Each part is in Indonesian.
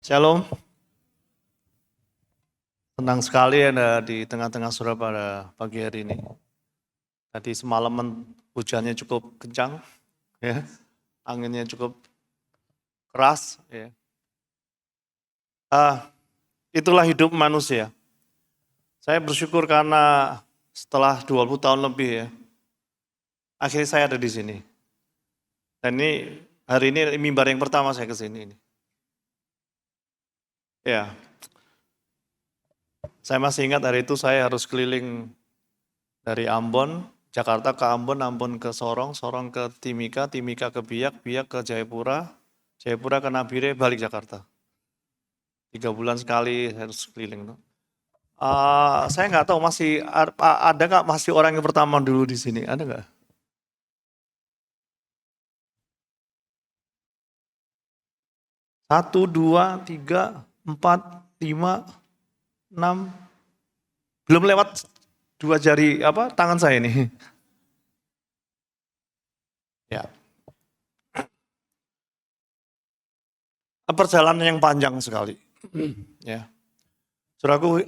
Shalom, senang sekali Anda di tengah-tengah saudara pada pagi hari ini. Tadi semalaman hujannya cukup kencang, ya, anginnya cukup keras. Ya. Itulah hidup manusia. Saya bersyukur karena setelah 20 tahun lebih ya, akhirnya saya ada di sini. Dan ini hari ini mimbar yang pertama saya ke sini. Ya, saya masih ingat hari itu saya harus keliling dari Ambon, Jakarta ke Ambon, Ambon ke Sorong, Sorong ke Timika, Timika ke Biak, Biak ke Jayapura, Jayapura ke Nabire, balik Jakarta. 3 bulan sekali harus keliling. Saya nggak tahu masih ada nggak masih orang yang pertama dulu di sini, ada nggak? Satu, dua, tiga, empat, lima, enam, belum lewat 2 jari tangan saya ini. Ya, perjalanan yang panjang sekali. Ya, saudaraku,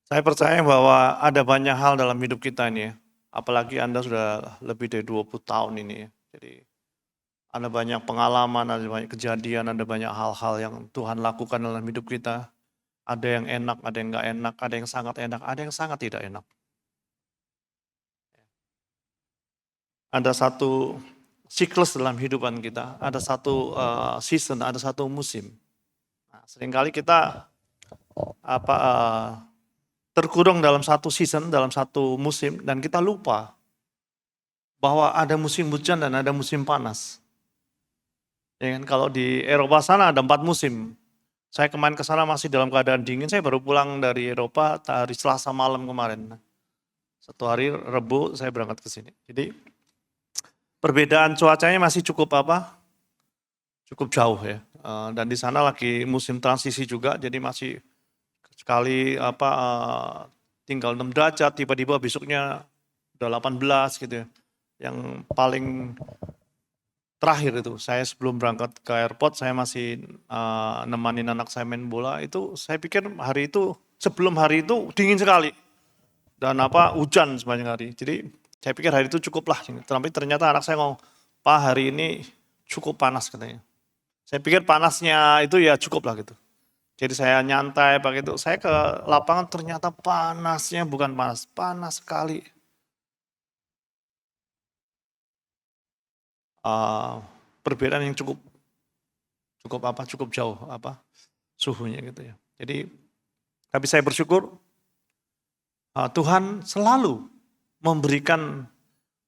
saya percaya bahwa ada banyak hal dalam hidup kita ini ya. Apalagi Anda sudah lebih dari 20 tahun ini ya. Jadi ada banyak pengalaman, ada banyak kejadian, ada banyak hal-hal yang Tuhan lakukan dalam hidup kita. Ada yang enak, ada yang enggak enak, ada yang sangat enak, ada yang sangat tidak enak. Ada satu siklus dalam hidupan kita, ada satu season, ada satu musim. Nah, seringkali kita terkurung dalam satu season, dalam satu musim, dan kita lupa bahwa ada musim hujan dan ada musim panas. Ya kan? Kalau di Eropa sana ada 4 musim. Saya kemarin ke sana masih dalam keadaan dingin, saya baru pulang dari Eropa hari Selasa malam kemarin. Satu hari Rebu saya berangkat ke sini. Jadi perbedaan cuacanya masih cukup cukup jauh ya. Dan di sana lagi musim transisi juga, jadi masih sekali tinggal 6 derajat, tiba-tiba besoknya udah 18 gitu ya. Yang paling terakhir itu, saya sebelum berangkat ke airport, saya masih nemanin anak saya main bola, itu saya pikir hari itu, sebelum hari itu dingin sekali. Dan hujan sepanjang hari. Jadi saya pikir hari itu cukup lah. Tapi ternyata anak saya ngomong, Pak hari ini cukup panas katanya. Saya pikir panasnya itu ya cukup lah gitu. Jadi saya nyantai pakai itu. Saya ke lapangan ternyata panasnya bukan panas, panas sekali. Perbedaan yang cukup jauh suhunya gitu ya. Jadi tapi saya bersyukur Tuhan selalu memberikan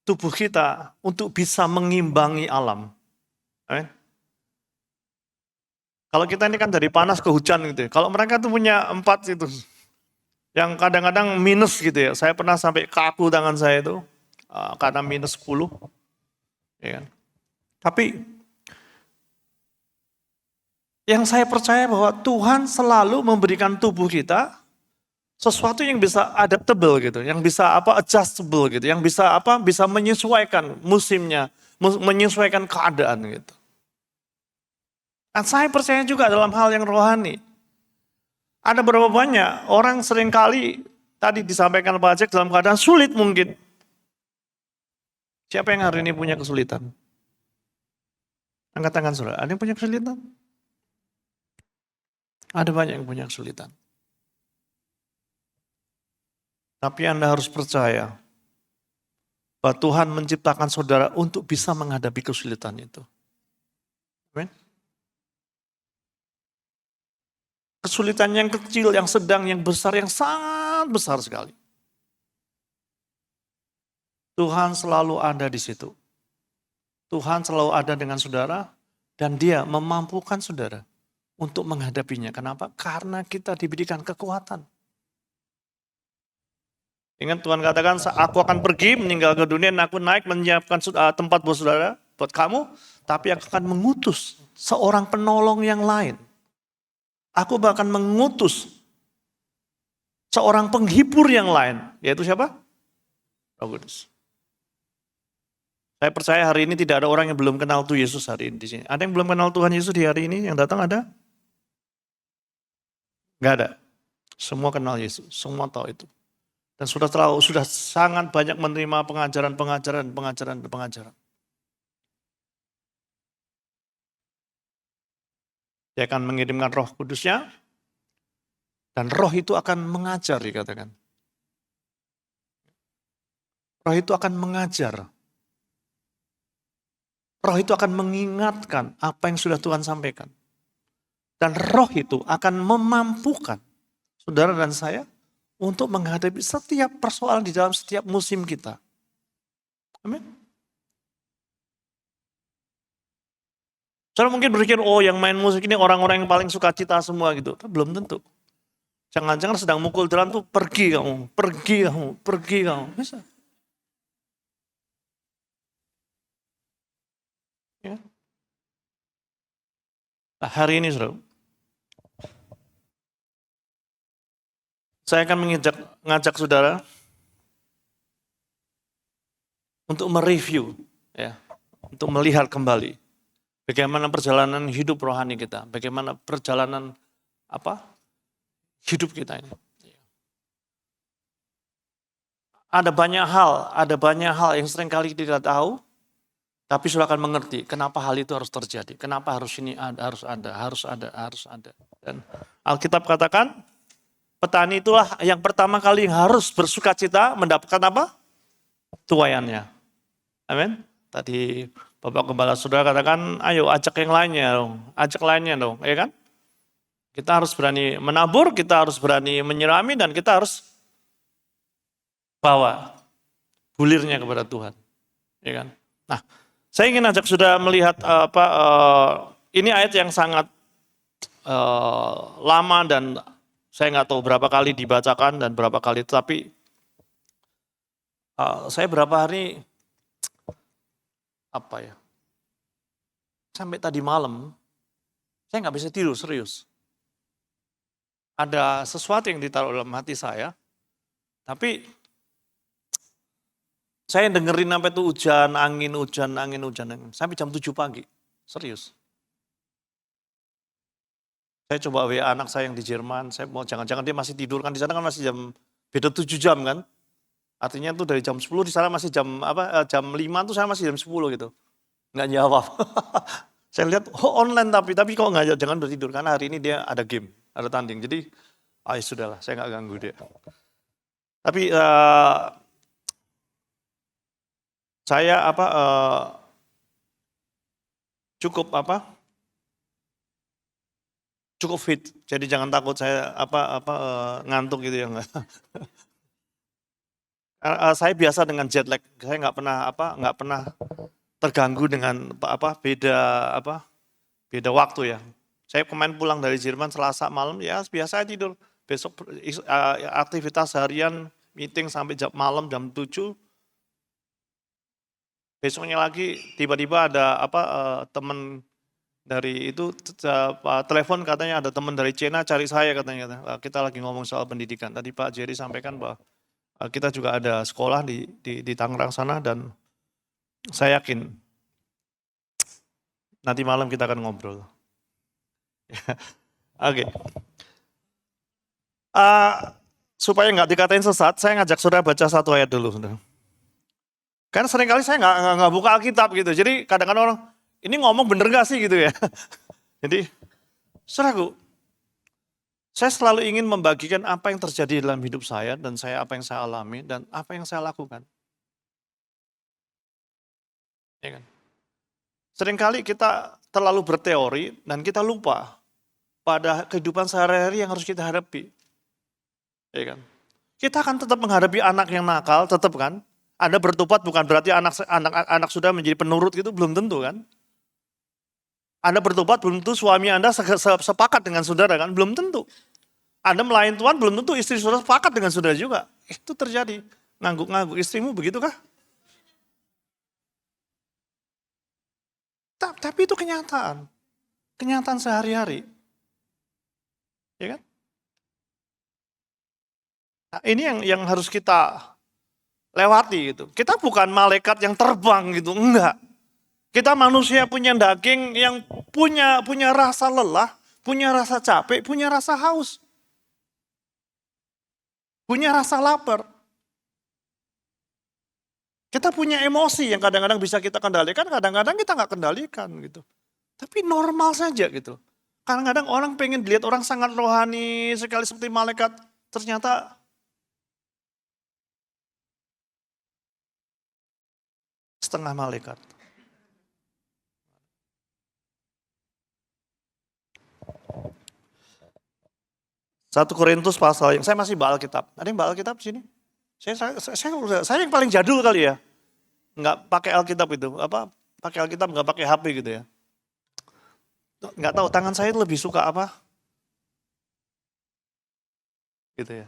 tubuh kita untuk bisa mengimbangi alam. Kalau kita ini kan dari panas ke hujan gitu ya. Kalau mereka tuh punya 4 itu. Yang kadang-kadang minus gitu ya. Saya pernah sampai kaku tangan saya itu. Karena minus 10. Ya kan? Tapi yang saya percaya bahwa Tuhan selalu memberikan tubuh kita sesuatu yang bisa adaptable gitu, yang bisa adjustable gitu, yang bisa bisa menyesuaikan musimnya, menyesuaikan keadaan gitu. Dan saya percaya juga dalam hal yang rohani. Ada berapa banyak orang seringkali tadi disampaikan Pak Ajek dalam keadaan sulit mungkin. Siapa yang hari ini punya kesulitan? Angkat tangan saudara, ada yang punya kesulitan? Ada banyak yang punya kesulitan. Tapi Anda harus percaya bahwa Tuhan menciptakan saudara untuk bisa menghadapi kesulitan itu. Amin. Kesulitan yang kecil, yang sedang, yang besar, yang sangat besar sekali. Tuhan selalu ada di situ. Tuhan selalu ada dengan saudara dan Dia memampukan saudara untuk menghadapinya. Kenapa? Karena kita diberikan kekuatan. Ingat Tuhan katakan, aku akan pergi meninggal ke dunia dan aku naik menyiapkan tempat buat saudara, buat kamu, tapi aku akan mengutus seorang penolong yang lain. Aku bahkan mengutus seorang penghibur yang lain, yaitu siapa? Roh Kudus. Saya percaya hari ini tidak ada orang yang belum kenal Tuhan Yesus hari ini di sini. Ada yang belum kenal Tuhan Yesus di hari ini yang datang ada? Nggak ada. Semua kenal Yesus, semua tahu itu. Dan sudah sangat banyak menerima pengajaran. Dia akan mengirimkan Roh Kudusnya, dan Roh itu akan mengajar, dikatakan. Roh itu akan mengajar. Roh itu akan mengingatkan apa yang sudah Tuhan sampaikan. Dan Roh itu akan memampukan saudara dan saya untuk menghadapi setiap persoalan di dalam setiap musim kita. Amin. Saudara mungkin berpikir, oh yang main musik ini orang-orang yang paling suka cita semua gitu. Belum tentu. Jangan-jangan sedang mukul drum tuh pergi kamu. Bisa. Ya. Nah, hari ini saudara, saya akan ngajak saudara untuk mereview, ya, untuk melihat kembali bagaimana perjalanan hidup rohani kita, bagaimana perjalanan hidup kita ini. Ada banyak hal yang seringkali kita tahu, tapi sudah akan mengerti kenapa hal itu harus terjadi, kenapa harus ini harus ada. Dan Alkitab katakan, petani itulah yang pertama kali harus bersuka cita mendapatkan apa? Tuaiannya. Amin. Tadi Bapak Gembala Saudara katakan, ayo ajak yang lainnya dong, ya kan? Kita harus berani menabur, kita harus berani menyirami, dan kita harus bawa bulirnya kepada Tuhan, ya kan? Nah, saya ingin ajak saudara melihat ini ayat yang sangat lama dan saya nggak tahu berapa kali dibacakan dan berapa kali, tapi saya berapa hari sampai tadi malam saya nggak bisa tidur, serius. Ada sesuatu yang ditaruh dalam hati saya, tapi saya dengerin sampai itu hujan, angin, sampai jam 7 pagi, serius. Saya coba WA anak saya yang di Jerman, saya mau jangan-jangan dia masih tidur, kan di sana kan masih beda 7 jam kan. Artinya tuh dari jam 10 di sana masih jam 5 tuh saya masih jam 10 gitu. Nggak jawab. Saya lihat online tapi kok nggak, jangan udah tidur karena hari ini dia ada game, ada tanding. Jadi sudahlah, saya nggak ganggu dia. Tapi saya cukup fit. Jadi jangan takut saya ngantuk gitu ya, enggak. Saya biasa dengan jet lag. Saya nggak pernah terganggu dengan beda waktu ya. Saya kemarin pulang dari Jerman Selasa malam, ya biasa tidur. Besok aktivitas harian, meeting sampai malam jam 7. Besoknya lagi tiba-tiba ada teman dari itu telepon, katanya ada teman dari Cina cari saya katanya. Kita lagi ngomong soal pendidikan. Tadi Pak Jerry sampaikan bahwa kita juga ada sekolah di Tangerang sana, dan saya yakin nanti malam kita akan ngobrol. Oke. Supaya nggak dikatain sesat, saya ngajak saudara baca satu ayat dulu. Karena seringkali saya nggak buka Alkitab gitu. Jadi kadang-kadang orang, ini ngomong bener gak sih gitu ya. Jadi, saudaraku, saya selalu ingin membagikan apa yang terjadi dalam hidup saya, dan apa yang saya alami, dan apa yang saya lakukan. Ya kan? Seringkali kita terlalu berteori, dan kita lupa pada kehidupan sehari-hari yang harus kita hadapi. Ya kan? Kita akan tetap menghadapi anak yang nakal, tetap kan? Anda bertobat bukan berarti anak sudah menjadi penurut gitu, belum tentu kan? Anda bertobat belum tentu suami Anda sepakat dengan saudara kan, belum tentu. Anda melayani Tuhan belum tentu istri saudara sepakat dengan saudara juga. Itu terjadi. Ngangguk-ngangguk, istrimu begitu kah? Tapi itu kenyataan. Kenyataan sehari-hari. Ya kan? Nah, ini yang harus kita lewati gitu. Kita bukan malaikat yang terbang gitu, enggak. Kita manusia punya daging yang punya rasa lelah, punya rasa capek, punya rasa haus. punya rasa lapar. Kita punya emosi yang kadang-kadang bisa kita kendalikan, kadang-kadang kita nggak kendalikan gitu. Tapi normal saja gitu. Kadang-kadang orang pengen dilihat orang sangat rohani sekali seperti malaikat, ternyata setengah malaikat. Satu Korintus pasal yang saya masih bawa Alkitab. Ada yang bawa Alkitab di sini? Saya yang paling jadul kali ya. Nggak pakai Alkitab itu. Apa? Pakai Alkitab nggak pakai HP gitu ya. Nggak tahu tangan saya lebih suka apa? Gitu ya.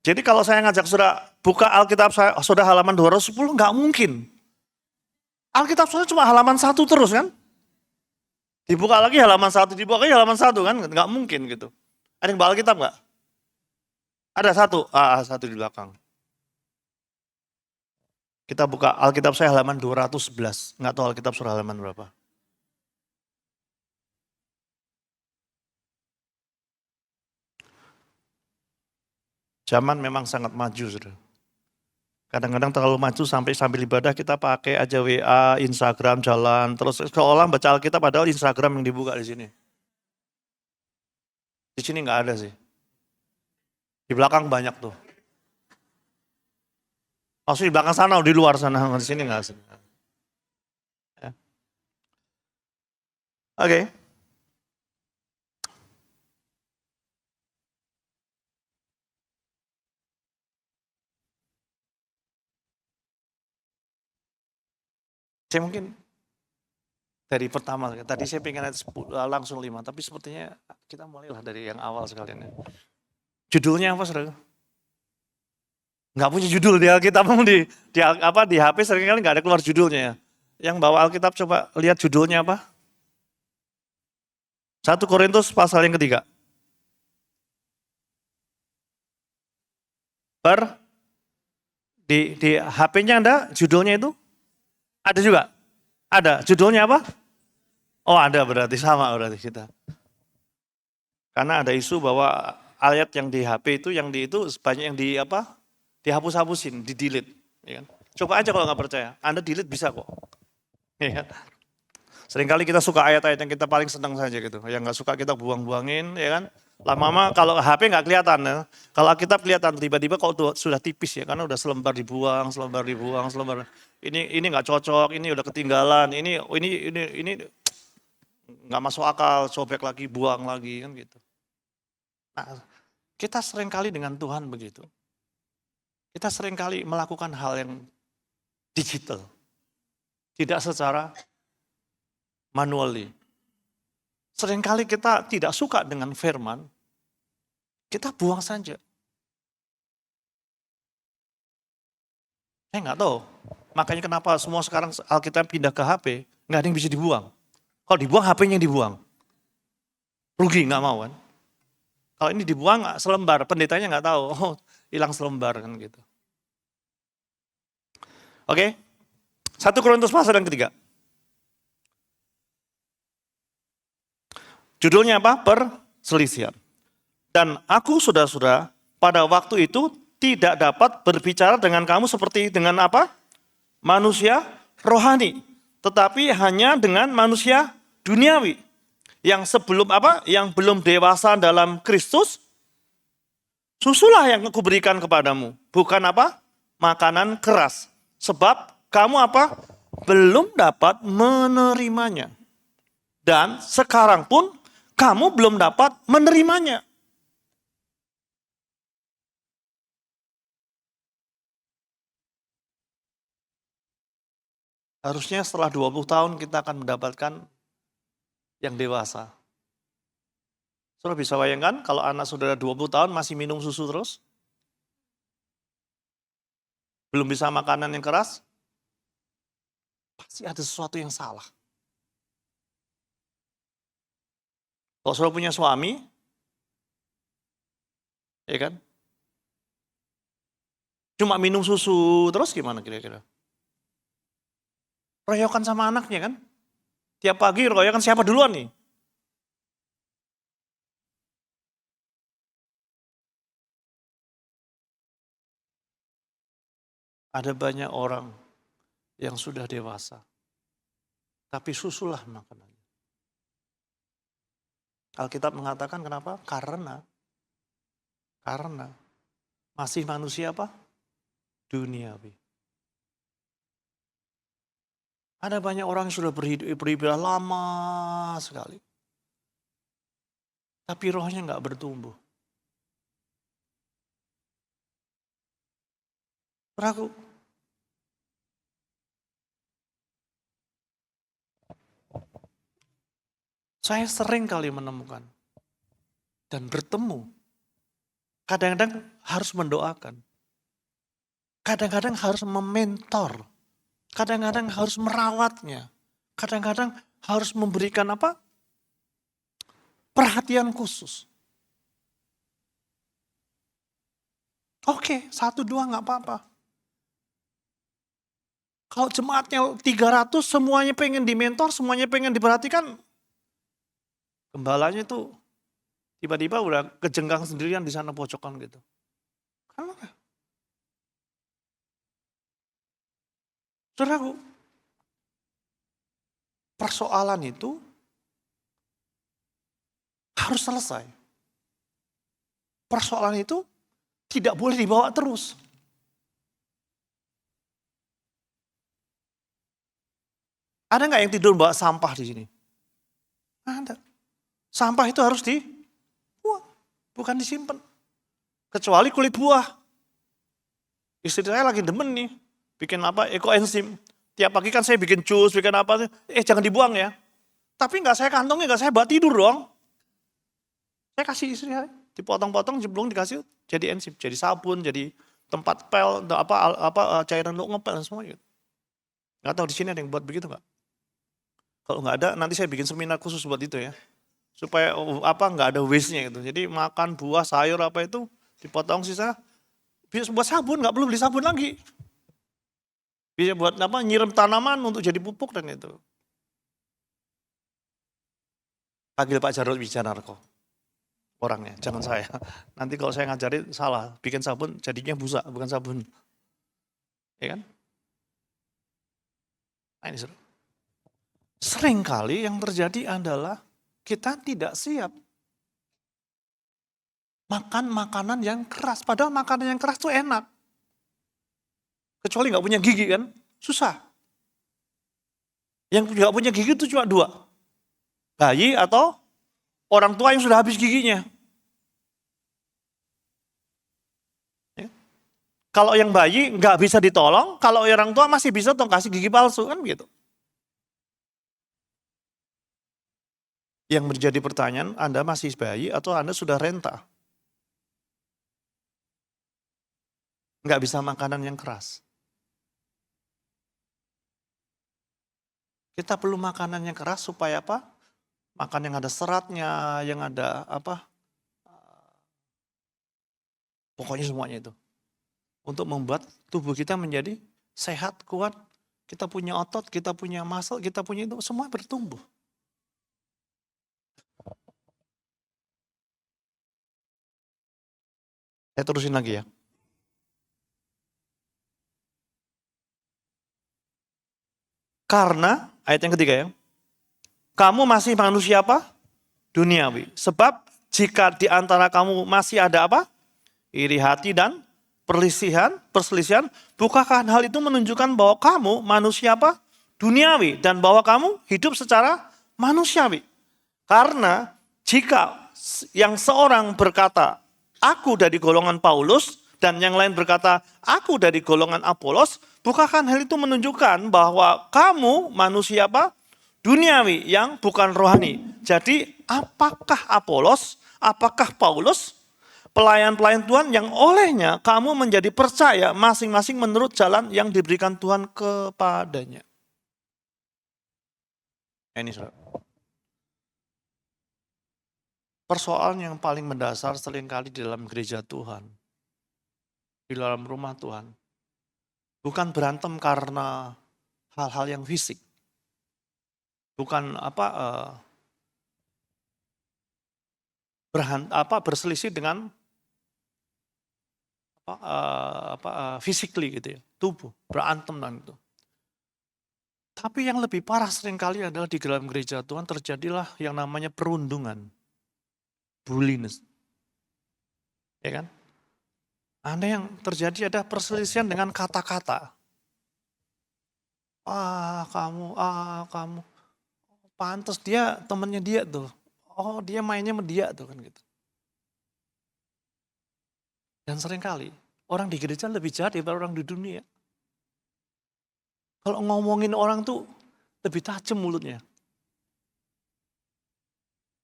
Jadi kalau saya ngajak saudara buka Alkitab saya, sudah halaman 210 nggak mungkin. Alkitab saya cuma halaman 1 terus kan? Dibuka lagi halaman 1, dibuka lagi halaman 1 kan? Nggak mungkin gitu. Ada yang bawa Alkitab nggak? Ada satu di belakang. Kita buka Alkitab saya halaman 211. Nggak tahu Alkitab surah halaman berapa. Zaman memang sangat maju, saudara. Kadang-kadang terlalu maju sampai ibadah kita pakai aja WA, Instagram jalan, terus seolah baca Alkitab padahal Instagram yang dibuka di sini. Di sini nggak ada sih. Di belakang banyak tuh. Maksudnya di belakang sana, di luar sana, di sini nggak sih. Ya. Oke. Saya mungkin dari pertama, tadi saya pengen langsung 5, tapi sepertinya kita mulailah dari yang awal sekalian ya. Judulnya apa, saudara? Nggak punya judul di Alkitab, di HP seringkali nggak ada keluar judulnya ya. Yang bawa Alkitab coba lihat judulnya apa? 1 Korintus pasal yang ketiga. Di HP-nya Anda judulnya itu? Ada juga? Ada. Judulnya apa? Oh ada berarti, sama berarti kita. Karena ada isu bahwa ayat yang di HP itu, banyak yang dihapus-hapusin, di-delete. Ya kan? Coba aja kalau nggak percaya, Anda delete bisa kok. Ya kan? Seringkali kita suka ayat-ayat yang kita paling senang saja gitu. Yang nggak suka kita buang-buangin, ya kan. Lama-lama kalau HP nggak kelihatan ya. Kalau Alkitab kelihatan tiba-tiba kok sudah tipis ya, karena udah selembar dibuang. Ini nggak cocok, ini udah ketinggalan, ini nggak masuk akal, sobek lagi, buang lagi kan gitu. Nah, kita seringkali dengan Tuhan begitu. Kita seringkali melakukan hal yang digital, tidak secara manually. Seringkali kita tidak suka dengan firman, kita buang saja. Saya nggak tahu, makanya kenapa semua sekarang Alkitab pindah ke HP, nggak ada yang bisa dibuang. Kalau dibuang, HP-nya yang dibuang. Rugi, nggak mau kan. Kalau ini dibuang selembar, pendetanya nggak tahu, oh hilang selembar kan gitu. Oke, 1 Korintus pasal yang ketiga. Judulnya apa? Perselisihan. Dan aku saudara-saudara pada waktu itu tidak dapat berbicara dengan kamu seperti dengan apa? Manusia rohani. Tetapi hanya dengan manusia duniawi. Yang sebelum apa? Yang belum dewasa dalam Kristus. Susulah yang aku berikan kepadamu. Bukan apa? Makanan keras. Sebab kamu apa? Belum dapat menerimanya. Dan sekarang pun kamu belum dapat menerimanya. Harusnya setelah 20 tahun kita akan mendapatkan yang dewasa. Saudara bisa bayangkan kalau anak saudara 20 tahun masih minum susu terus? Belum bisa makanan yang keras? Pasti ada sesuatu yang salah. Kalau saudara punya suami, ya kan? Cuma minum susu terus gimana kira-kira? Royokan sama anaknya kan? Tiap pagi royokan siapa duluan nih? Ada banyak orang yang sudah dewasa, tapi susulah makanannya. Alkitab mengatakan kenapa? Karena masih manusia apa? Duniawi. Ada banyak orang yang sudah beribadah lama sekali. Tapi rohnya nggak bertumbuh. Saudaraku, saya sering kali menemukan dan bertemu. Kadang-kadang harus mendoakan. Kadang-kadang harus mementor. Kadang-kadang harus merawatnya. Kadang-kadang harus memberikan apa? Perhatian khusus. Oke, 1, 2 nggak apa-apa. Kalau jemaatnya 300 semuanya pengen dimentor, semuanya pengen diperhatikan. Gembalanya itu tiba-tiba udah kejengkang sendirian di sana pojokan gitu. Kenapa? Saudaraku, persoalan itu harus selesai. Persoalan itu tidak boleh dibawa terus. Ada nggak yang tidur bawa sampah di sini? Ada. Sampah itu harus dibuang, bukan disimpan. Kecuali kulit buah. Istri saya lagi demen nih, bikin apa? Ekoenzim. Tiap pagi kan saya bikin jus, bikin apa? Jangan dibuang ya. Tapi nggak saya kantongnya, nggak saya bawa tidur dong. Saya kasih istri saya, dipotong-potong, jeblong dikasih jadi enzim, jadi sabun, jadi tempat pel, cairan untuk ngepel dan semuanya. Nggak tahu di sini ada yang buat begitu nggak? Kalau nggak ada, nanti saya bikin seminar khusus buat itu ya. Supaya nggak ada waste-nya gitu. Jadi makan buah, sayur apa itu dipotong sisa, bisa buat sabun, nggak perlu beli sabun lagi. Bisa buat nyiram tanaman untuk jadi pupuk dan itu. Panggil Pak Jarod Wijanarko. Orangnya, jangan saya. Nanti kalau saya ngajarin salah, bikin sabun jadinya busa, bukan sabun. Ya kan? Nah ini seru. Seringkali yang terjadi adalah kita tidak siap makan makanan yang keras. Padahal makanan yang keras itu enak. Kecuali nggak punya gigi kan, susah. Yang nggak punya gigi itu cuma 2. Bayi atau orang tua yang sudah habis giginya. Ya. Kalau yang bayi nggak bisa ditolong, kalau orang tua masih bisa dong kasih gigi palsu kan gitu. Yang menjadi pertanyaan, Anda masih bayi atau Anda sudah renta? Nggak bisa makanan yang keras. Kita perlu makanan yang keras supaya apa? Makan yang ada seratnya, yang ada apa? Pokoknya semuanya itu. Untuk membuat tubuh kita menjadi sehat, kuat. Kita punya otot, kita punya muscle, kita punya itu, semua bertumbuh. Saya terusin lagi ya. Karena, ayat yang ketiga ya. Kamu masih manusia apa? Duniawi. Sebab jika di antara kamu masih ada apa? Iri hati dan perselisihan, bukankah hal itu menunjukkan bahwa kamu manusia apa? Duniawi. Dan bahwa kamu hidup secara manusiawi. Karena jika yang seorang berkata, aku dari golongan Paulus, dan yang lain berkata, aku dari golongan Apolos, bukankah hal itu menunjukkan bahwa kamu manusia apa? Duniawi yang bukan rohani. Jadi apakah Apolos, apakah Paulus, pelayan-pelayan Tuhan yang olehnya kamu menjadi percaya masing-masing menurut jalan yang diberikan Tuhan kepadanya. Ini saudara. Persoalan yang paling mendasar seringkali di dalam gereja Tuhan, di dalam rumah Tuhan, bukan berantem karena hal-hal yang fisik, bukan berselisih dengan physically gitu ya, tubuh, berantem dan itu. Tapi yang lebih parah seringkali adalah di dalam gereja Tuhan terjadilah yang namanya perundungan, bulliness, ya kan? Ada yang terjadi ada perselisihan dengan kata-kata. Kamu, pantas dia temennya dia tuh. Oh dia mainnya sama dia tuh kan gitu. Dan seringkali orang di gereja lebih jahat daripada orang di dunia. Kalau ngomongin orang tuh lebih tajam mulutnya.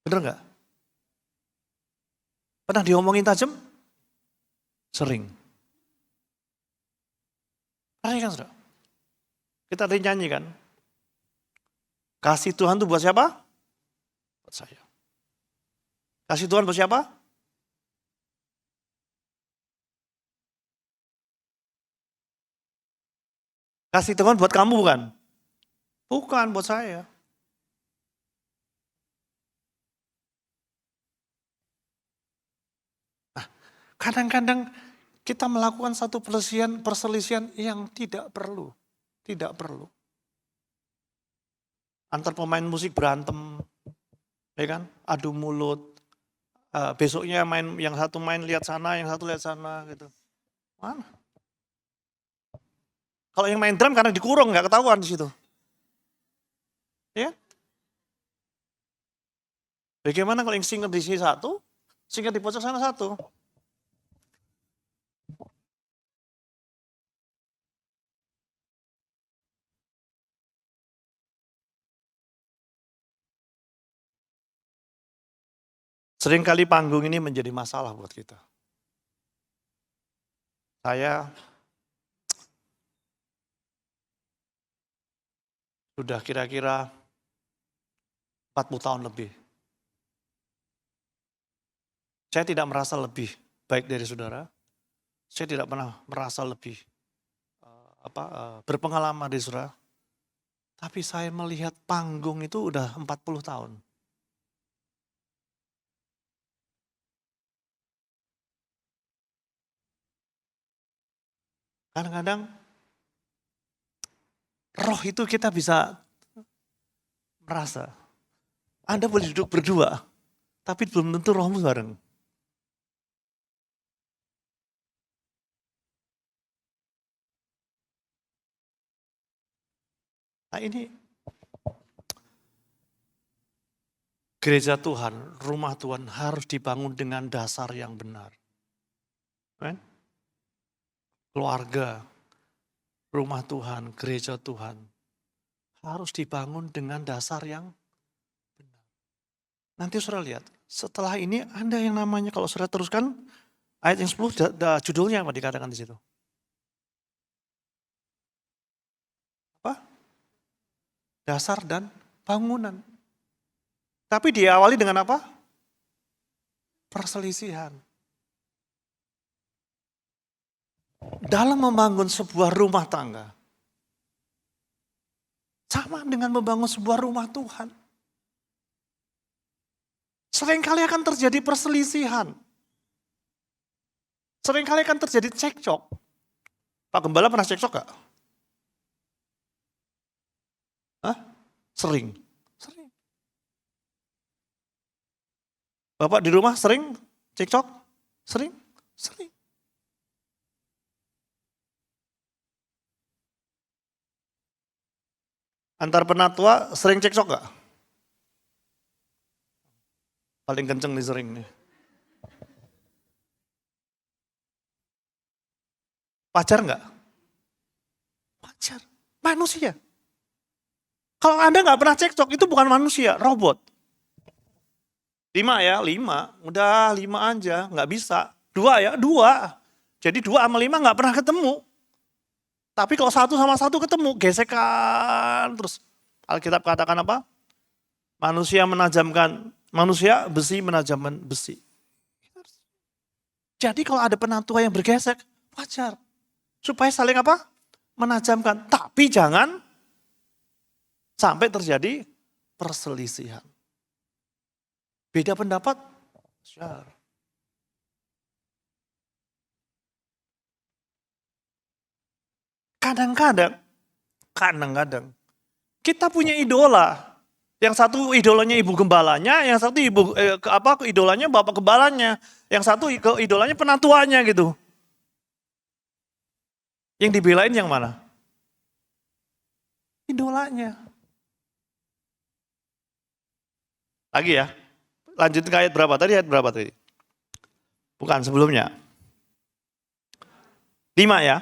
Bener nggak? Pernah diomongin tajam? Sering. Pernah kan saudara? Kita tadi nyanyi kan? Kasih Tuhan tuh buat siapa? Buat saya. Kasih Tuhan buat siapa? Kasih Tuhan buat kamu bukan? Bukan buat saya. Nah, kadang-kadang kita melakukan satu perselisihan yang tidak perlu. Tidak perlu. Antar pemain musik berantem, ya kan? Adu mulut. Besoknya yang satu main lihat sana, yang satu lihat sana gitu. Mana? Kalau yang main drum karena dikurung nggak ketahuan di situ. Ya? Bagaimana kalau yang singer di sini satu, singer di pojok sana satu? Seringkali panggung ini menjadi masalah buat kita. Saya sudah kira-kira 40 tahun lebih. Saya tidak merasa lebih baik dari saudara. Saya tidak pernah merasa lebih berpengalaman dari saudara. Tapi saya melihat panggung itu udah 40 tahun. Kadang-kadang roh itu kita bisa merasa. Anda boleh duduk berdua, tapi belum tentu rohmu bareng. Nah ini gereja Tuhan, rumah Tuhan harus dibangun dengan dasar yang benar. Kan? Keluarga, rumah Tuhan, gereja Tuhan harus dibangun dengan dasar yang benar. Nanti saudara lihat, setelah ini ada yang namanya, kalau saudara teruskan, ayat yang 10, judulnya apa dikatakan di situ? Apa? Dasar dan bangunan. Tapi diawali dengan apa? Perselisihan. Dalam membangun sebuah rumah tangga, sama dengan membangun sebuah rumah Tuhan. Seringkali akan terjadi perselisihan. Seringkali akan terjadi cekcok. Pak Gembala pernah cekcok gak? Hah? Sering. Sering. Bapak di rumah sering cekcok? Sering? Sering. Antar penatua sering cekcok gak? Paling kenceng nih sering nih. Wajar nggak? Wajar. Manusia. Kalau Anda nggak pernah cekcok, itu bukan manusia, robot. 5 ya, 5. Udah 5 aja, nggak bisa. 2 ya, 2. Jadi 2 sama 5 nggak pernah ketemu. Tapi kalau 1 sama 1 ketemu, gesekan terus. Alkitab katakan apa? Manusia besi menajamkan besi. Jadi kalau ada penatua yang bergesek, wajar. Supaya saling apa? Menajamkan. Tapi jangan sampai terjadi perselisihan. Beda pendapat? Wajar. kadang-kadang kita punya idola. Yang satu idolanya ibu gembalanya, yang satu idolanya bapak gembalanya, yang satu idolanya penatuannya gitu. Yang dibelain yang mana? Idolanya. Lagi ya, lanjut ke ayat berapa tadi? Ayat berapa tadi? Bukan sebelumnya. 5 ya.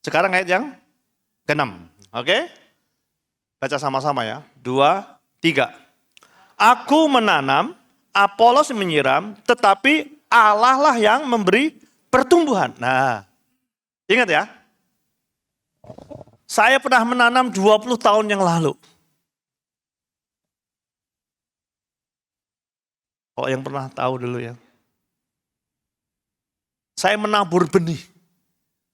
Sekarang ayat yang ke-6. Oke? Baca sama-sama ya. 2, 3. Aku menanam, Apolos menyiram, tetapi Allah lah yang memberi pertumbuhan. Nah, ingat ya. Saya pernah menanam 20 tahun yang lalu. Kalau yang pernah tahu dulu ya. Saya menabur benih.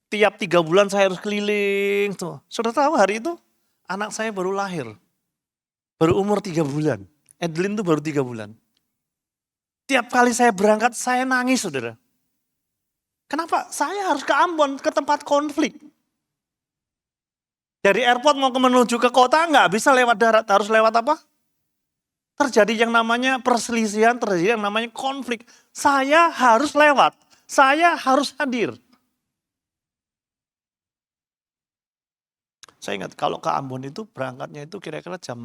Tiap 3 bulan saya harus keliling. Tuh. Sudah tahu hari itu anak saya baru lahir. Baru umur 3 bulan. Edelyn tuh baru 3 bulan. Tiap kali saya berangkat saya nangis saudara. Kenapa? Saya harus ke Ambon, ke tempat konflik. Dari airport mau menuju ke kota nggak bisa lewat darat. Harus lewat apa? Terjadi yang namanya perselisihan, terjadi yang namanya konflik. Saya harus lewat. Saya harus hadir. Saya ingat kalau ke Ambon itu berangkatnya itu kira-kira jam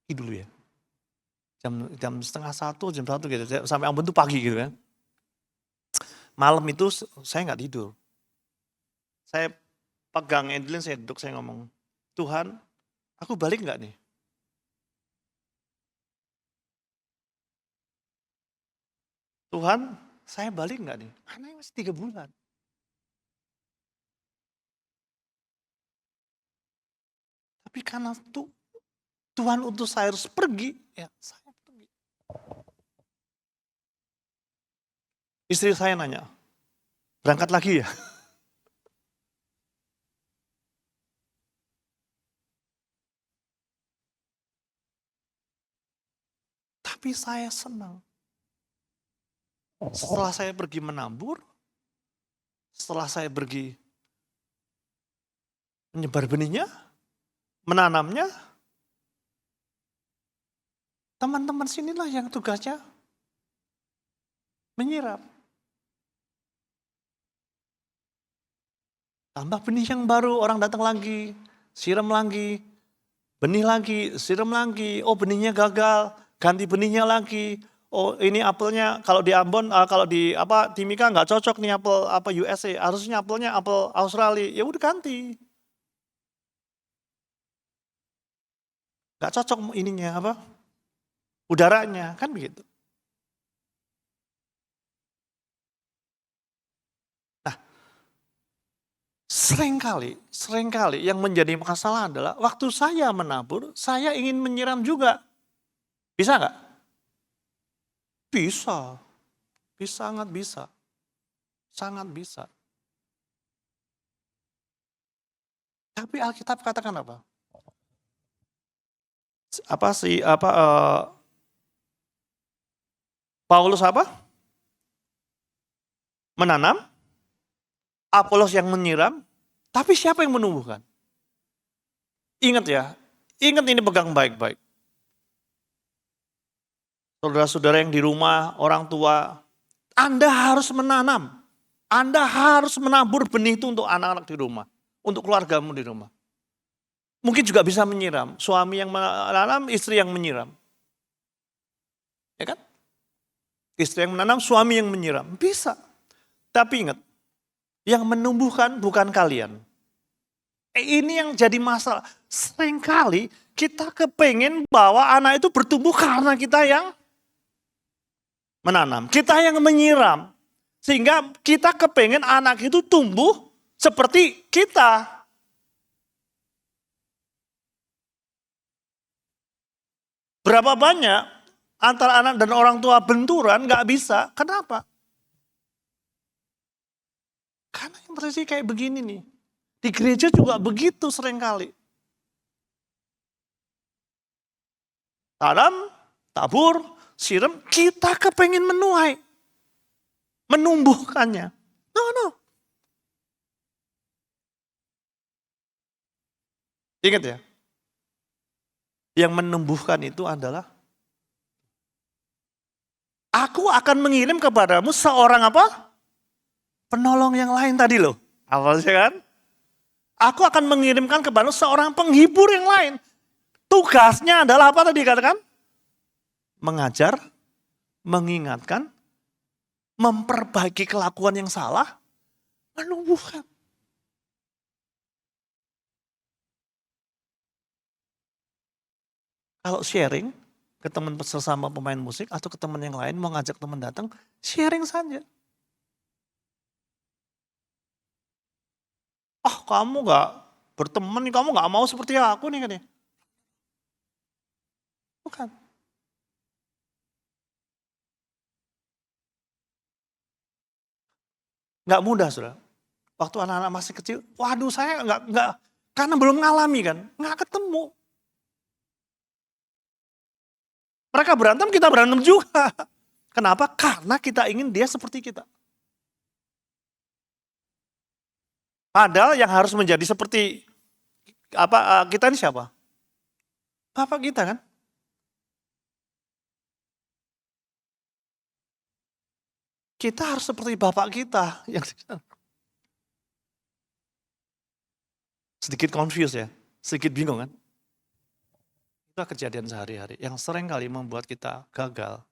pagi dulu ya. Jam setengah 1, jam 1 gitu. Sampai Ambon itu pagi gitu kan. Malam itu saya nggak tidur. Saya pegang Edelyn, saya duduk, saya ngomong, Tuhan, aku balik nggak nih? Tuhan, saya balik nggak nih? Anaknya masih 3 bulan. Tapi karena Tuhan utus saya harus pergi, ya saya pergi. Istri saya nanya, berangkat lagi ya? Tapi saya senang. Setelah saya pergi menabur, setelah saya pergi menyebar benihnya, menanamnya, teman-teman sinilah yang tugasnya menyiram. Tambah benih yang baru, orang datang lagi, siram lagi, benih lagi, siram lagi, oh benihnya gagal, ganti benihnya lagi. Oh ini apelnya kalau di Ambon, kalau di Timika nggak cocok nih apel USA, harusnya apelnya apel Australia, ya udah ganti. Nggak cocok ininya udaranya, kan begitu. Nah, seringkali yang menjadi masalah adalah waktu saya menabur, saya ingin menyiram juga. Bisa nggak? Bisa. Sangat bisa. Sangat bisa. Tapi Alkitab katakan apa? Paulus menanam, Apolos yang menyiram, tapi siapa yang menumbuhkan? Ingat ya, ini pegang baik-baik. Saudara-saudara yang di rumah, orang tua, Anda harus menanam. Anda harus menabur benih itu untuk anak-anak di rumah, untuk keluargamu di rumah. Mungkin juga bisa menyiram, suami yang menanam, istri yang menyiram. Ya kan? Istri yang menanam, suami yang menyiram. Bisa. Tapi ingat, yang menumbuhkan bukan kalian. Ini yang jadi masalah. Seringkali kita kepengen bahwa anak itu bertumbuh karena kita yang menanam. Kita yang menyiram. Sehingga kita kepengen anak itu tumbuh seperti kita. Berapa banyak antara anak dan orang tua benturan gak bisa. Kenapa? Karena yang terjadi kayak begini nih. Di gereja juga begitu seringkali. Tanam, tabur, siram, kita kepengen menuai. Menumbuhkannya. No. Ingat ya, yang menumbuhkan itu adalah aku akan mengirim kepadamu seorang apa? Penolong yang lain tadi loh. Apa sih kan? Aku akan mengirimkan kepadamu seorang penghibur yang lain. Tugasnya adalah apa tadi katakan? Mengajar, mengingatkan, memperbaiki kelakuan yang salah, menumbuhkan. Kalau sharing ke teman sesama pemain musik atau ke teman yang lain mau ngajak teman datang, sharing saja. Kamu gak berteman, kamu gak mau seperti aku nih katanya. Bukan. Gak mudah saudara. Waktu anak-anak masih kecil, waduh saya nggak karena belum ngalami kan, nggak ketemu. Mereka berantem, kita berantem juga. Kenapa? Karena kita ingin dia seperti kita. Padahal yang harus menjadi seperti kita ini siapa? Bapak kita kan? Kita harus seperti bapak kita. Sedikit confused ya, sedikit bingung kan? Itu kejadian sehari-hari yang sering kali membuat kita gagal.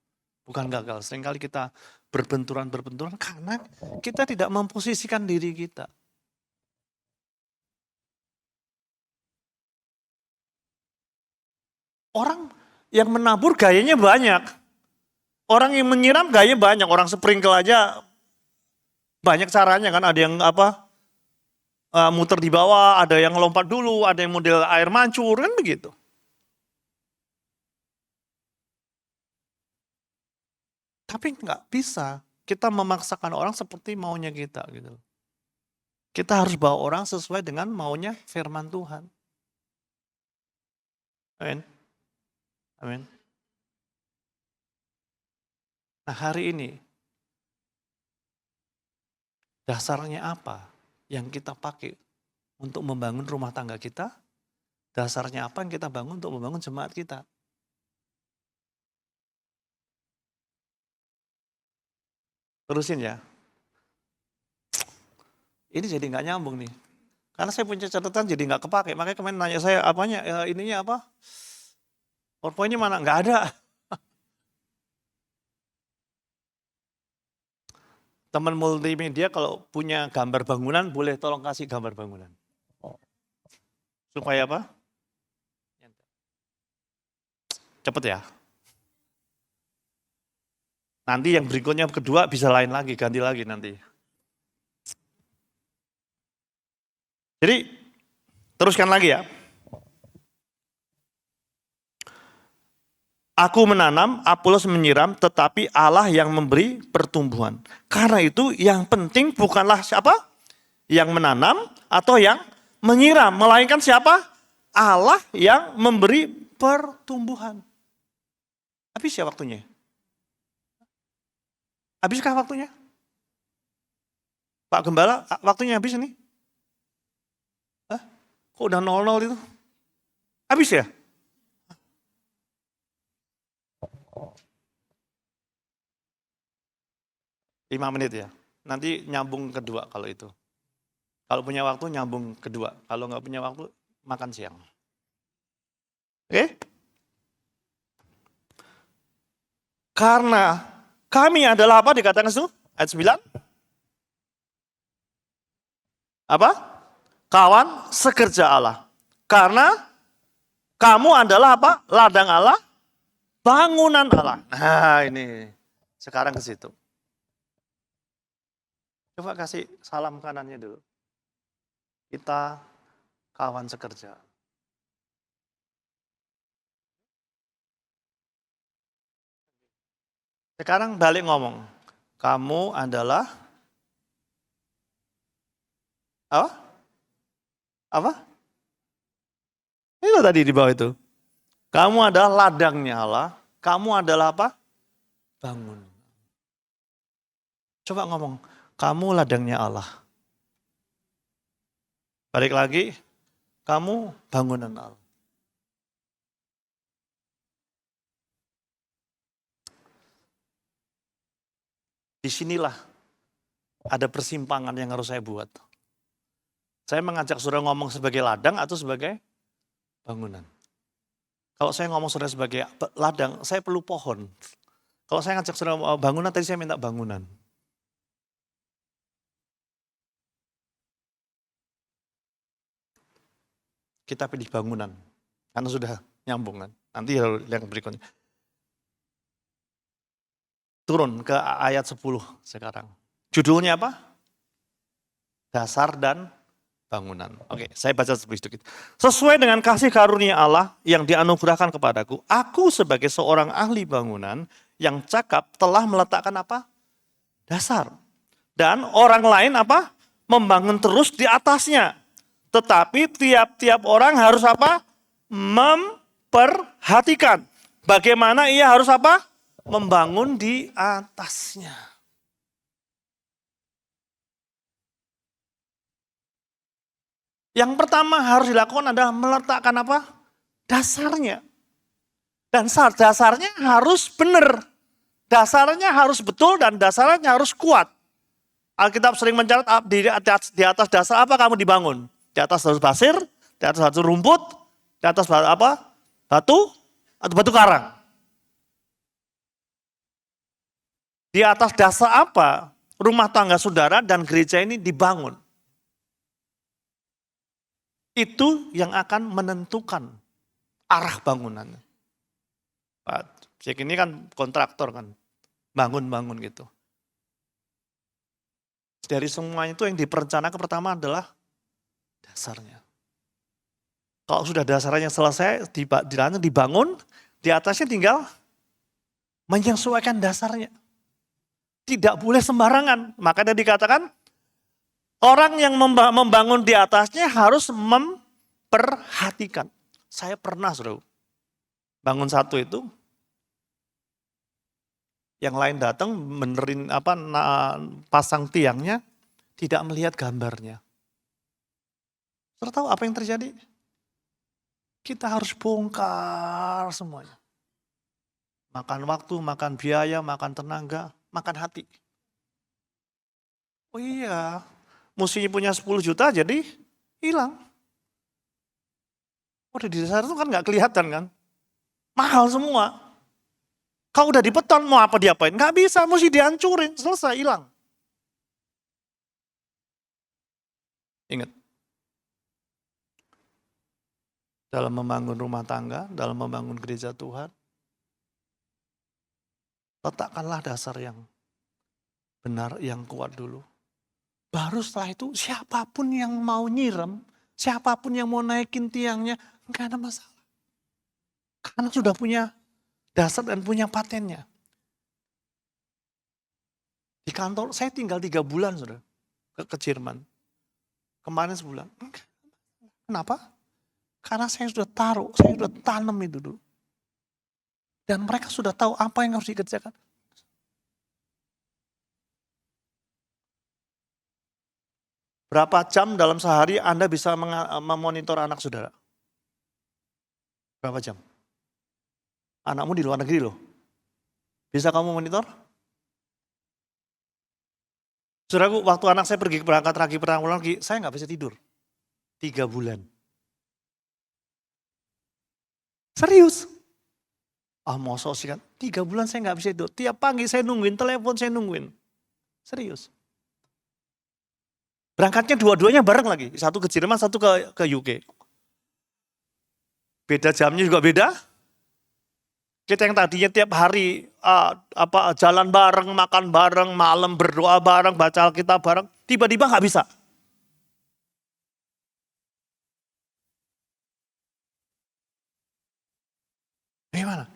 Bukan gagal, sering kali kita berbenturan karena kita tidak memposisikan diri kita. Orang yang menabur gayanya banyak. Orang yang menyiram gayanya banyak. Orang sprinkle aja banyak caranya kan. Ada yang muter di bawah, ada yang lompat dulu, ada yang model air mancur, kan begitu. Tapi nggak bisa kita memaksakan orang seperti maunya kita gitu. Kita harus bawa orang sesuai dengan maunya firman Tuhan. Amin. Nah hari ini, dasarnya apa yang kita pakai untuk membangun rumah tangga kita? Dasarnya apa yang kita bangun untuk membangun jemaat kita? Terusin ya. Ini jadi nggak nyambung nih. Karena saya punya catatan jadi nggak kepake. Makanya kemarin nanya saya ininya apa? PowerPoint-nya mana? Nggak ada. Teman multimedia kalau punya gambar bangunan, boleh tolong kasih gambar bangunan. Supaya apa? Cepet ya. Nanti yang berikutnya kedua bisa lain lagi, ganti lagi nanti. Jadi, teruskan lagi ya. Aku menanam, Apolos menyiram, tetapi Allah yang memberi pertumbuhan. Karena itu yang penting bukanlah siapa yang menanam atau yang menyiram, melainkan siapa? Allah yang memberi pertumbuhan. Habis ya waktunya? Habiskah waktunya? Pak Gembala, waktunya habis ini? Kok udah 00 itu? Habis ya? Lima menit ya. Nanti nyambung kedua kalau itu. Kalau punya waktu nyambung kedua. Kalau nggak punya waktu makan siang. Oke? Karena kami adalah apa dikatakan itu? Ayat 9. Apa? Kawan sekerja Allah. Karena kamu adalah apa? Ladang Allah, bangunan Allah. Nah ini, sekarang ke situ. Coba kasih salam kanannya dulu. Kita kawan sekerja. Sekarang balik ngomong. Kamu adalah apa? Itu tadi di bawah itu. Kamu adalah ladangnya Allah. Kamu adalah apa? Bangun. Coba ngomong. kamu ladangnya Allah. Balik lagi, kamu bangunan Allah. Disinilah ada persimpangan yang harus saya buat. Saya mengajak saudara ngomong sebagai ladang atau sebagai bangunan. Kalau saya ngomong saudara sebagai ladang, saya perlu pohon. Kalau saya ngajak saudara bangunan, tadi saya minta bangunan. Kita pilih bangunan, karena sudah nyambung kan. Nanti yang berikutnya. Turun ke ayat 10 sekarang. Judulnya apa? Dasar dan bangunan. Oke, saya baca sedikit. Sesuai dengan kasih karunia Allah yang dianugerahkan kepadaku, aku sebagai seorang ahli bangunan yang cakap telah meletakkan apa? Dasar. Dan orang lain apa? Membangun terus di atasnya. Tetapi tiap-tiap orang harus apa? Memperhatikan. Bagaimana ia harus apa? Membangun di atasnya. Yang pertama harus dilakukan adalah meletakkan apa? Dasarnya. Dan dasarnya harus benar. Dasarnya harus betul dan dasarnya harus kuat. Alkitab sering mencatat di atas dasar apa kamu dibangun? Di atas pasir, di atas batu rumput, di atas apa? Batu atau batu karang. Di atas dasar apa rumah tangga saudara dan gereja ini dibangun. Itu yang akan menentukan arah bangunannya. Pak Jack ini kan kontraktor kan, bangun-bangun gitu. Dari semuanya itu yang diperencanakan pertama adalah dasarnya. Kalau sudah dasarnya selesai, dibangun, di atasnya tinggal menyesuaikan dasarnya. Tidak boleh sembarangan. Makanya dikatakan orang yang membangun di atasnya harus memperhatikan. Saya pernah, saudara, bangun satu itu, yang lain datang benerin pasang tiangnya, tidak melihat gambarnya. Saudara tahu apa yang terjadi? Kita harus bongkar semuanya. Makan waktu, makan biaya, makan tenaga, makan hati. Oh iya, mestinya punya 10 juta jadi hilang. Udah di dasar itu kan gak kelihatan kan. Mahal semua. Kalau udah dibeton mau apa diapain? Gak bisa, mesti dihancurin, selesai, hilang. Ingat. Dalam membangun rumah tangga, dalam membangun gereja Tuhan, letakkanlah dasar yang benar, yang kuat dulu. Baru setelah itu siapapun yang mau nyirem, siapapun yang mau naikin tiangnya, enggak ada masalah. Karena sudah punya dasar dan punya patennya. Di kantor, saya tinggal 3 bulan sudah ke Jerman. Kemarin sebulan. Kenapa? Karena saya sudah taruh, saya sudah tanam itu dulu. Dan mereka sudah tahu apa yang harus dikerjakan. Berapa jam dalam sehari Anda bisa memonitor anak saudara? Berapa jam? Anakmu di luar negeri loh. Bisa kamu monitor? Saudaraku, waktu anak saya berangkat lagi, saya nggak bisa tidur. 3 bulan. Serius. Mosok sih kan, 3 bulan saya nggak bisa tidur. Tiap pagi saya nungguin, telepon saya nungguin. Serius. Berangkatnya dua-duanya bareng lagi. Satu ke Jerman, satu ke UK. Beda jamnya juga beda. Kita yang tadinya tiap hari jalan bareng, makan bareng, malam berdoa bareng, baca Alkitab bareng, tiba-tiba nggak bisa. Gimana?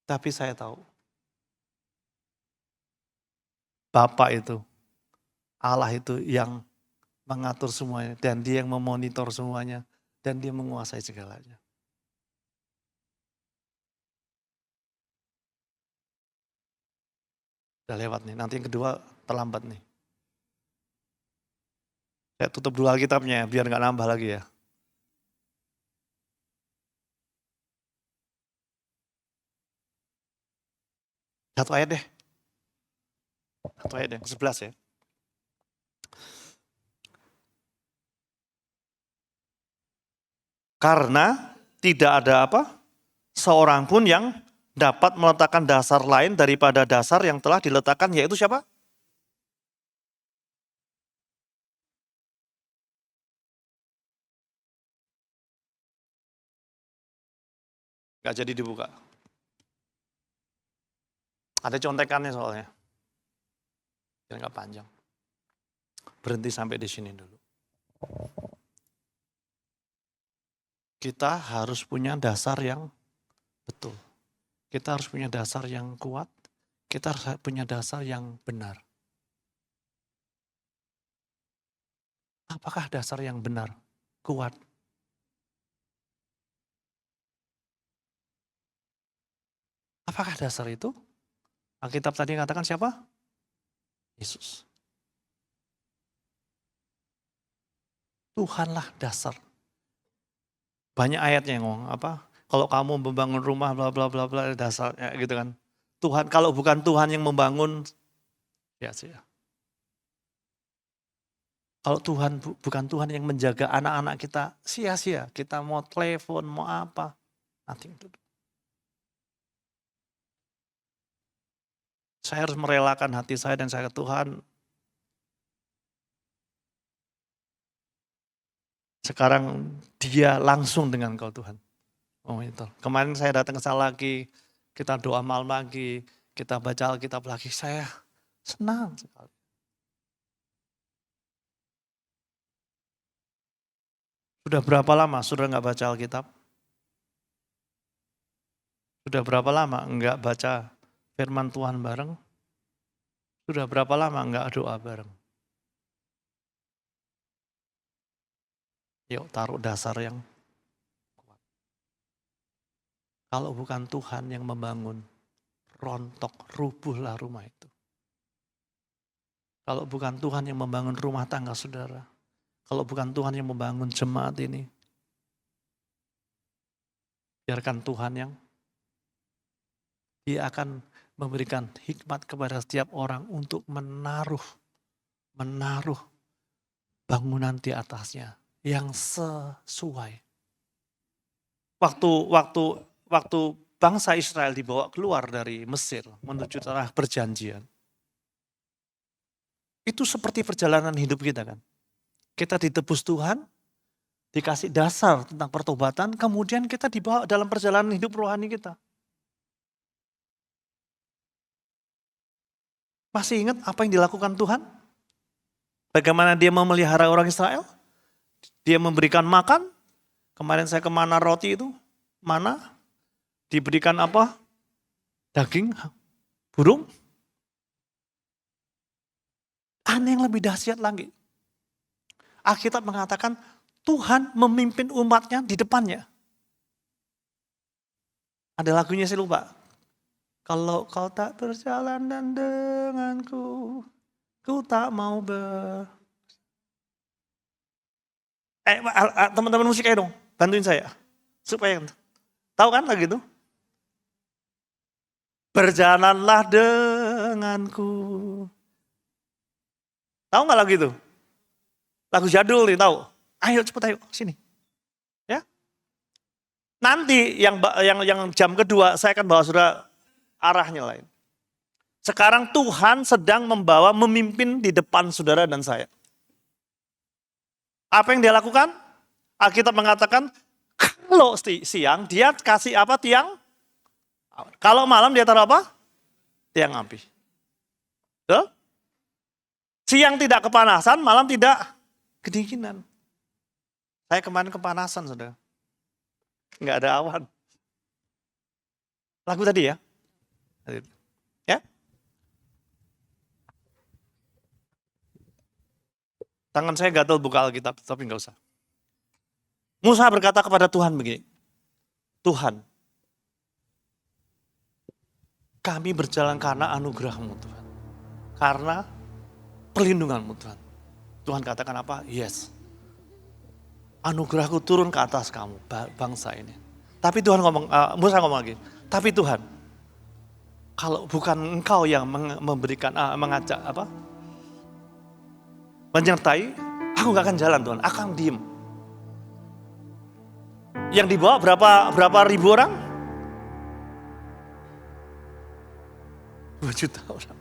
Tapi saya tahu, Bapa itu, Allah itu yang mengatur semuanya, dan dia yang memonitor semuanya, dan dia menguasai segalanya. Udah lewat nih, nanti yang kedua terlambat nih. Saya tutup dulu Alkitabnya biar nggak nambah lagi ya. Satu ayat deh. Satu ayat yang ke-11 ya. Karena tidak ada apa? Seorang pun yang dapat meletakkan dasar lain daripada dasar yang telah diletakkan, yaitu siapa? Gak jadi dibuka. Ada contekannya soalnya. Biar gak panjang. Berhenti sampai di sini dulu. Kita harus punya dasar yang betul. Kita harus punya dasar yang kuat. Kita harus punya dasar yang benar. Apakah dasar yang benar, kuat? Apakah dasar itu? Alkitab tadi katakan siapa? Yesus. Tuhanlah dasar. Banyak ayatnya yang ngomong apa? Kalau kamu membangun rumah bla bla bla bla dasarnya gitu kan. Tuhan, kalau bukan Tuhan yang membangun, ya sih. Kalau Tuhan bukan Tuhan yang menjaga anak-anak kita, sia-sia. Kita mau telepon, mau apa, nothing to do. Saya harus merelakan hati saya dan saya ke Tuhan. Sekarang dia langsung dengan kau Tuhan. Oh itu. Kemarin saya datang ke sana lagi, kita doa malam lagi, kita baca Alkitab lagi, saya senang sekali. Sudah berapa lama sudah nggak baca Alkitab? Sudah berapa lama nggak baca firman Tuhan bareng? Sudah berapa lama nggak doa bareng? Yuk taruh dasar yang kuat. Kalau bukan Tuhan yang membangun, rontok, rubuhlah rumah itu. Kalau bukan Tuhan yang membangun rumah tangga saudara, kalau bukan Tuhan yang membangun jemaat ini, biarkan Tuhan yang dia akan memberikan hikmat kepada setiap orang untuk menaruh bangunan di atasnya yang sesuai. Waktu bangsa Israel dibawa keluar dari Mesir menuju tanah perjanjian, itu seperti perjalanan hidup kita kan. Kita ditebus Tuhan, dikasih dasar tentang pertobatan, kemudian kita dibawa dalam perjalanan hidup rohani kita. Masih ingat apa yang dilakukan Tuhan? Bagaimana dia memelihara orang Israel? Dia memberikan makan. Kemarin saya kemana roti itu? Mana? Diberikan apa? Daging, burung. Ada yang lebih dahsyat lagi. Alkitab mengatakan Tuhan memimpin umatnya di depannya. Ada lagunya saya lupa. Kalau kau tak berjalan dan denganku, ku tak mau teman-teman musik ayo dong, bantuin saya. Supaya, tahu kan lagi itu? Berjalanlah denganku. Tahu gak lagu itu? Lagu jadul nih, tahu? Ayo cepet ayo, sini. Ya. Nanti yang jam kedua saya akan bawa saudara arahnya lain. Sekarang Tuhan sedang memimpin di depan saudara dan saya. Apa yang dia lakukan? Alkitab mengatakan, kalau siang dia kasih apa? Tiang. Kalau malam dia taruh apa? Tiang api. Tuh? Siang tidak kepanasan, malam tidak kedinginan. Saya kemarin kepanasan, saudara. Nggak ada awan. Lagu tadi ya? Ya? Tangan saya gatal buka Alkitab, tapi nggak usah. Musa berkata kepada Tuhan begini, Tuhan, kami berjalan karena anugerah-Mu Tuhan. karena perlindungan-Mu Tuhan. Tuhan katakan apa? Yes. Anugerahku turun ke atas kamu, bangsa ini. Tapi Tuhan ngomong, Musa ngomong lagi, tapi Tuhan, kalau bukan Engkau yang memberikan, mengajak menyertai, aku gak akan jalan Tuhan, aku akan diem. Yang dibawa berapa ribu orang? 2 juta orang.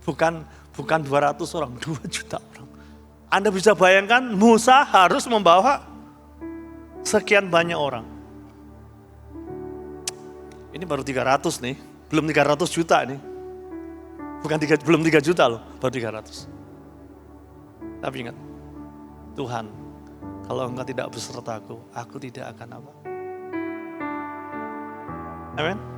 Bukan 200 orang, 2 juta orang. Anda bisa bayangkan Musa harus membawa sekian banyak orang. Ini baru 300 nih, belum 300 juta nih. Belum 3 juta loh, baru 300. Tapi ingat, Tuhan, kalau Engkau tidak besertaku, aku tidak akan apa. Amin.